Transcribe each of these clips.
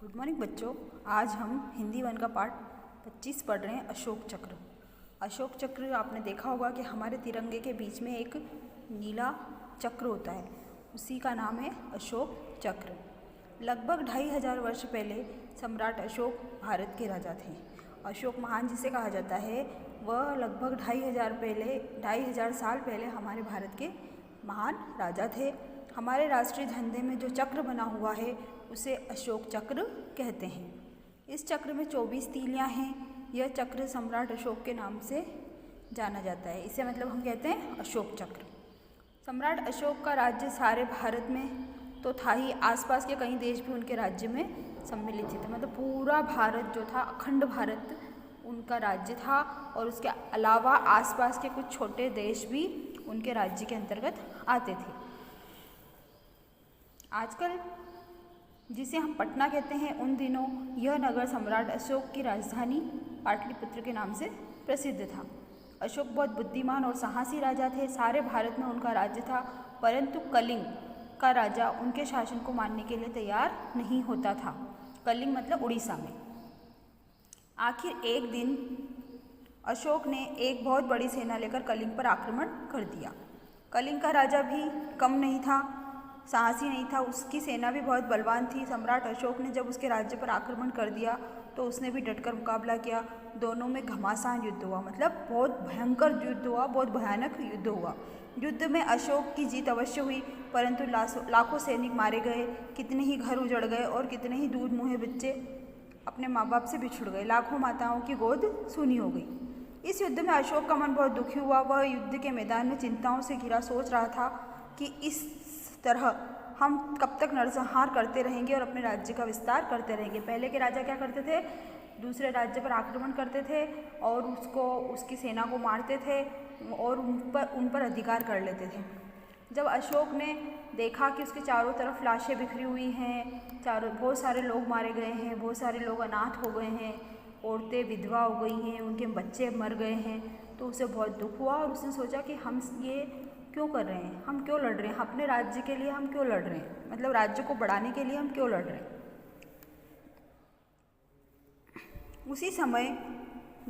Good morning बच्चों। आज हम हिंदी 1 का पार्ट 25 पढ़ रहे हैं अशोक चक्र। अशोक चक्र आपने देखा होगा कि हमारे तिरंगे के बीच में एक नीला चक्र होता है, उसी का नाम है अशोक चक्र। लगभग 2500 वर्ष पहले सम्राट अशोक भारत के राजा थे। अशोक महान जिसे कहा जाता है वह लगभग 2500 साल पहले हमारे भारत के महान राजा थे। हमारे राष्ट्रीय झंडे में जो चक्र बना हुआ है उसे अशोक चक्र कहते हैं। इस चक्र में 24 तीलियां हैं। यह चक्र सम्राट अशोक के नाम से जाना जाता है। इसे मतलब हम कहते हैं अशोक चक्र। सम्राट अशोक का राज्य सारे भारत में तो था ही, आसपास के कई देश भी उनके राज्य में सम्मिलित थे। मतलब पूरा भारत जो था, अखंड भारत उनका राज्य था, और उसके अलावा आसपास के कुछ छोटे देश भी उनके राज्य के अंतर्गत आते थे। आजकल जिसे हम पटना कहते हैं, उन दिनों यह नगर सम्राट अशोक की राजधानी पाटलिपुत्र के नाम से प्रसिद्ध था। अशोक बहुत बुद्धिमान और साहसी राजा थे। सारे भारत में उनका राज्य था, परंतु कलिंग का राजा उनके शासन को मानने के लिए तैयार नहीं होता था। कलिंग मतलब उड़ीसा में। आखिर एक दिन अशोक ने एक बहुत बड़ी सेना लेकर कलिंग पर आक्रमण कर दिया। कलिंग का राजा भी कम नहीं था, साहसी नहीं था, उसकी सेना भी बहुत बलवान थी। सम्राट अशोक ने जब उसके राज्य पर आक्रमण कर दिया तो उसने भी डटकर मुकाबला किया। दोनों में घमासान युद्ध हुआ, मतलब बहुत भयंकर युद्ध हुआ, बहुत भयानक युद्ध हुआ। युद्ध में अशोक की जीत अवश्य हुई, परंतु लाखों सैनिक मारे गए, कितने ही घर उजड़ गए और कितने ही दूध मुँहे बच्चे अपने माँ बाप से बिछुड़ गए। लाखों माताओं की गोद सूनी हो गई। इस युद्ध में अशोक का मन बहुत दुखी हुआ। वह युद्ध के मैदान में चिंताओं से घिरा सोच रहा था कि इस तरह हम कब तक नरसंहार करते रहेंगे और अपने राज्य का विस्तार करते रहेंगे। पहले के राजा क्या करते थे, दूसरे राज्य पर आक्रमण करते थे और उसकी सेना को मारते थे और उन पर अधिकार कर लेते थे। जब अशोक ने देखा कि उसके चारों तरफ लाशें बिखरी हुई हैं, बहुत सारे लोग मारे गए हैं, बहुत सारे लोग अनाथ हो गए हैं, औरतें विधवा हो गई हैं, उनके बच्चे मर गए हैं, तो उसे बहुत दुख हुआ और उसने सोचा कि हम ये क्यों कर रहे हैं, हम क्यों लड़ रहे हैं, अपने राज्य के लिए हम क्यों लड़ रहे हैं, मतलब राज्य को बढ़ाने के लिए हम क्यों लड़ रहे हैं। उसी समय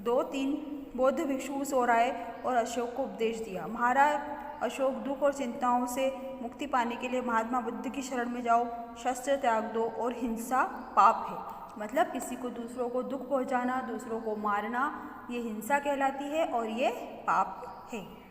2-3 बौद्ध भिक्षु सो आए और अशोक को उपदेश दिया। महाराज अशोक, दुख और चिंताओं से मुक्ति पाने के लिए महात्मा बुद्ध की शरण में जाओ, शस्त्र त्याग दो और हिंसा पाप है। मतलब किसी को, दूसरों को दुख पहुंचाना, दूसरों को मारना, ये हिंसा कहलाती है और ये पाप है।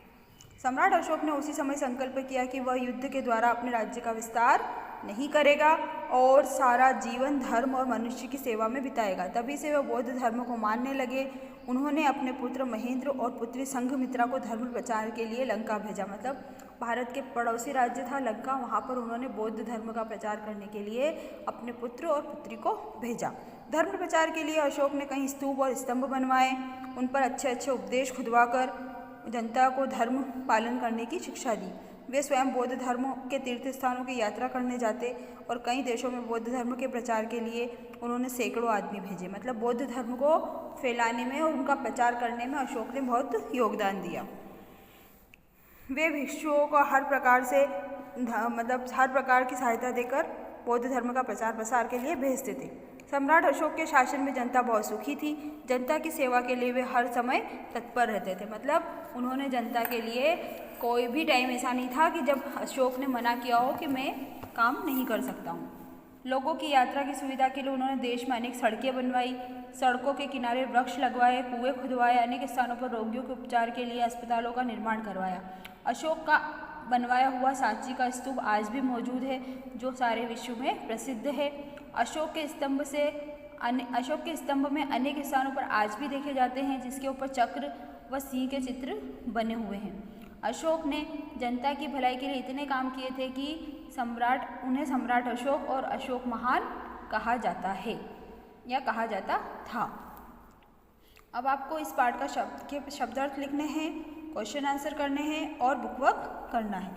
सम्राट अशोक ने उसी समय संकल्प किया कि वह युद्ध के द्वारा अपने राज्य का विस्तार नहीं करेगा और सारा जीवन धर्म और मनुष्य की सेवा में बिताएगा। तभी से वह बौद्ध धर्म को मानने लगे। उन्होंने अपने पुत्र महेंद्र और पुत्री संघमित्रा को धर्म प्रचार के लिए लंका भेजा। मतलब भारत के पड़ोसी राज्य था लंका, वहाँ पर उन्होंने बौद्ध धर्म का प्रचार करने के लिए अपने पुत्र और पुत्री को भेजा। धर्म प्रचार के लिए अशोक ने कई स्तूप और स्तंभ बनवाए, उन पर अच्छे अच्छे उपदेश खुदवाकर जनता को धर्म पालन करने की शिक्षा दी। वे स्वयं बौद्ध धर्म के तीर्थ स्थानों की यात्रा करने जाते और कई देशों में बौद्ध धर्म के प्रचार के लिए उन्होंने सैकड़ों आदमी भेजे। मतलब बौद्ध धर्म को फैलाने में और उनका प्रचार करने में अशोक ने बहुत योगदान दिया। वे भिक्षुओं को हर प्रकार की सहायता देकर बौद्ध धर्म का प्रचार प्रसार के लिए भेजते थे। सम्राट अशोक के शासन में जनता बहुत सुखी थी। जनता की सेवा के लिए वे हर समय तत्पर रहते थे। मतलब उन्होंने जनता के लिए कोई भी टाइम ऐसा नहीं था कि जब अशोक ने मना किया हो कि मैं काम नहीं कर सकता हूँ। लोगों की यात्रा की सुविधा के लिए उन्होंने देश में अनेक सड़कें बनवाई, सड़कों के किनारे वृक्ष लगवाए, कुएं खुदवाए, अनेक स्थानों पर रोगियों के उपचार के लिए अस्पतालों का निर्माण करवाया। अशोक का बनवाया हुआ सांची का स्तूप आज भी मौजूद है, जो सारे विश्व में प्रसिद्ध है। अशोक के स्तंभ में अनेक स्थानों पर आज भी देखे जाते हैं, जिसके ऊपर चक्र व सिंह के चित्र बने हुए हैं। अशोक ने जनता की भलाई के लिए इतने काम किए थे कि उन्हें सम्राट अशोक और अशोक महान कहा जाता है या कहा जाता था। अब आपको इस पाठ का शब्दार्थ लिखने हैं, क्वेश्चन आंसर करने हैं और बुक वर्क करना है।